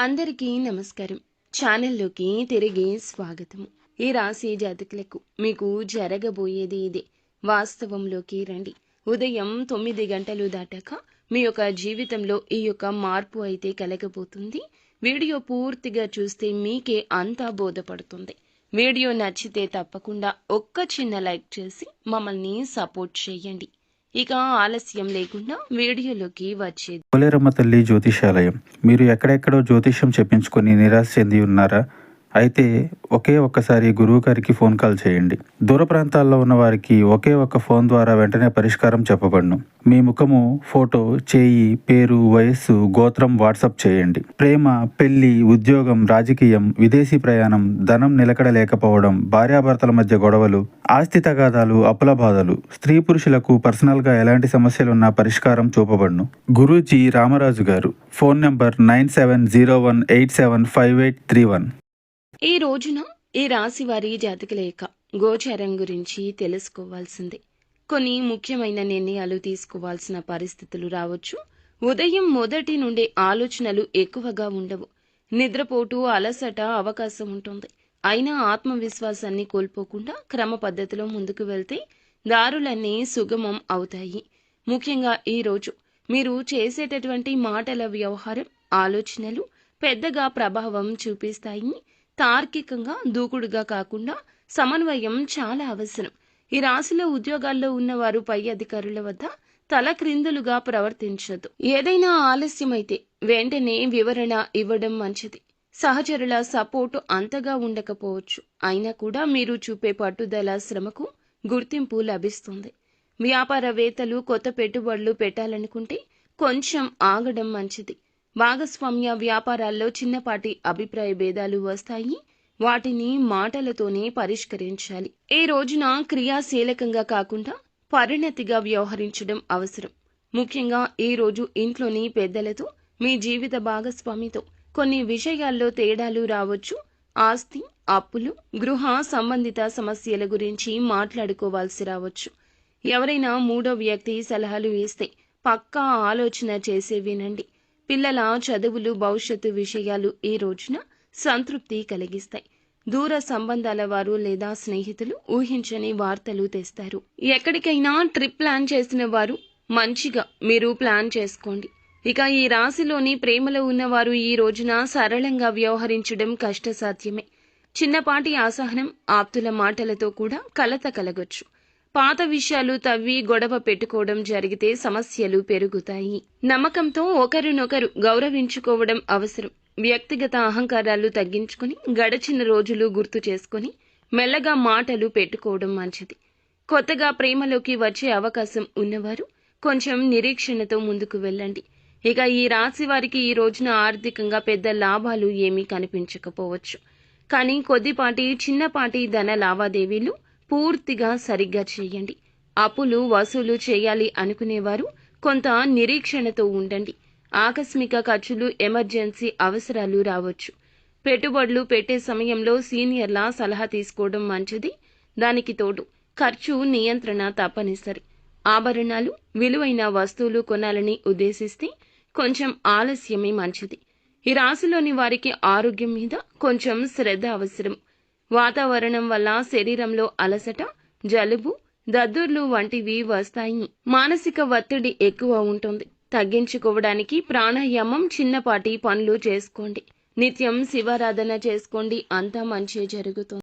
అందరికీ నమస్కారం. ఛానల్లోకి తిరిగి స్వాగతం. ఈ రాశి జాతకులకు మీకు జరగబోయేది ఇదే. వాస్తవంలోకి రండి. ఉదయం 9 గంటలు దాటాక మీ యొక్క జీవితంలో ఈ యొక్క మార్పు అయితే కలగబోతుంది. వీడియో పూర్తిగా చూస్తే మీకే అంతా బోధపడుతుంది. వీడియో నచ్చితే తప్పకుండా ఒక్క చిన్న లైక్ చేసి మమ్మల్ని సపోర్ట్ చేయండి. ఇక ఆలస్యం లేకుండా వీడియోలోకి వచ్చేది. పోలేరమ్మ తల్లి జ్యోతిషాలయం. మీరు ఎక్కడెక్కడో జ్యోతిష్యం చెప్పించుకొని నిరాశ చెంది ఉన్నారా? అయితే ఒక్కసారి గురువు గారికి ఫోన్ కాల్ చేయండి. దూర ప్రాంతాల్లో ఉన్న వారికి ఒకే ఒక్క ఫోన్ ద్వారా వెంటనే పరిష్కారం చెప్పబడును. మీ ముఖము, ఫోటో, చేయి, పేరు, వయస్సు, గోత్రం వాట్సాప్ చేయండి. ప్రేమ, పెళ్లి, ఉద్యోగం, రాజకీయం, విదేశీ ప్రయాణం, ధనం నిలకడ లేకపోవడం, భార్యాభర్తల మధ్య గొడవలు, ఆస్తి తగాదాలు, అప్పుల బాధలు, స్త్రీ పురుషులకు పర్సనల్గా ఎలాంటి సమస్యలున్నా పరిష్కారం చూపబడును. గురూజీ రామరాజు గారు. Phone number 9701875831. ఈ రోజున ఈ రాశి వారి జాతకుల యొక్క గోచారం గురించి తెలుసుకోవాల్సిందే. కొన్ని ముఖ్యమైన నిర్ణయాలు తీసుకోవాల్సిన పరిస్థితులు రావచ్చు. ఉదయం మొదటి నుండే ఆలోచనలు ఎక్కువగా ఉండవు. నిద్రపోటు, అలసట అవకాశం ఉంటుంది. అయినా ఆత్మవిశ్వాసాన్ని కోల్పోకుండా క్రమ పద్ధతిలో ముందుకు వెళ్తే దారులన్నీ సుగమం అవుతాయి. ముఖ్యంగా ఈ రోజు మీరు చేసేటటువంటి మాటల వ్యవహారం, ఆలోచనలు పెద్దగా ప్రభావం చూపిస్తాయి. తార్కికంగా, దూకుడుగా కాకుండా సమన్వయం చాలా అవసరం. ఈ రాశిలో ఉద్యోగాల్లో ఉన్నవారు పై అధికారుల వద్ద తలక్రిందులుగా ప్రవర్తించదు. ఏదైనా ఆలస్యమైతే వెంటనే వివరణ ఇవ్వడం మంచిది. సహచరుల సపోర్టు అంతగా ఉండకపోవచ్చు. అయినా కూడా మీరు చూపే పట్టుదల, శ్రమకు గుర్తింపు లభిస్తుంది. వ్యాపారవేత్తలు కొత్త పెట్టుబడులు పెట్టాలనుకుంటే కొంచెం ఆగడం మంచిది. భాగస్వామ్య వ్యాపారాల్లో చిన్నపాటి అభిప్రాయ భేదాలు వస్తాయి. వాటిని మాటలతోనే పరిష్కరించాలి. ఈ రోజున క్రియాశీలకంగా కాకుండా పరిణతిగా వ్యవహరించడం అవసరం. ముఖ్యంగా ఈ రోజు ఇంట్లోని పెద్దలతో, మీ జీవిత భాగస్వామితో కొన్ని విషయాల్లో తేడాలు రావచ్చు. ఆస్తి, అప్పులు, గృహ సంబంధిత సమస్యల గురించి మాట్లాడుకోవాల్సి రావచ్చు. ఎవరైనా మూడో వ్యక్తి సలహాలు ఇస్తే పక్కా ఆలోచన చేసే వినండి. పిల్లల చదువులు, భవిష్యత్తు విషయాలు ఈ రోజున సంతృప్తి కలిగిస్తాయి. దూర సంబంధాల వారు లేదా స్నేహితులు ఊహించని వార్తలు తెస్తారు. ఎక్కడికైనా ట్రిప్ ప్లాన్ చేసిన వారు మంచిగా మీరు ప్లాన్ చేసుకోండి. ఇక ఈ రాశిలోని ప్రేమలో ఉన్నవారు ఈ రోజున సరళంగా వ్యవహరించడం కష్టసాధ్యమే. చిన్నపాటి అసహనం, ఆప్తుల మాటలతో కూడా కలత కలగొచ్చు. పాత విషయాలు తవ్వి గొడవ పెట్టుకోవడం జరిగితే సమస్యలు పెరుగుతాయి. నమ్మకంతో ఒకరినొకరు గౌరవించుకోవడం అవసరం. వ్యక్తిగత అహంకారాలు తగ్గించుకుని గడిచిన రోజులు గుర్తు చేసుకుని మెల్లగా మాటలు పెట్టుకోవడం మంచిది. కొత్తగా ప్రేమలోకి వచ్చే అవకాశం ఉన్నవారు కొంచెం నిరీక్షణతో ముందుకు వెళ్ళండి. ఇక ఈ రాశి వారికి ఈ రోజున ఆర్థికంగా పెద్ద లాభాలు ఏమీ కనిపించకపోవచ్చు. కానీ కొద్దిపాటి, చిన్నపాటి ధన లావాదేవీలు పూర్తిగా సరిగ్గా చేయండి. అప్పులు వసూలు చేయాలి అనుకునేవారు కొంత నిరీక్షణతో ఉండండి. ఆకస్మిక ఖర్చులు, ఎమర్జెన్సీ అవసరాలు రావచ్చు. పెట్టుబడులు పెట్టే సమయంలో సీనియర్ల సలహా తీసుకోవడం మంచిది. దానికి తోడు ఖర్చు నియంత్రణ తప్పనిసరి. ఆభరణాలు, విలువైన వస్తువులు కొనాలని ఉద్దేశిస్తే కొంచెం ఆలస్యమే మంచిది. ఈ రాశిలోని వారికి ఆరోగ్యం మీద కొంచెం శ్రద్ధ అవసరం. వాతావరణం వల్ల శరీరంలో అలసట, జలుబు, దద్దుర్లు వంటివి వస్తాయి. మానసిక ఒత్తిడి ఎక్కువ ఉంటుంది. తగ్గించుకోవడానికి ప్రాణాయామం, చిన్నపాటి పనులు చేసుకోండి. నిత్యం శివారాధన చేసుకోండి. అంతా మంచి జరుగుతుంది.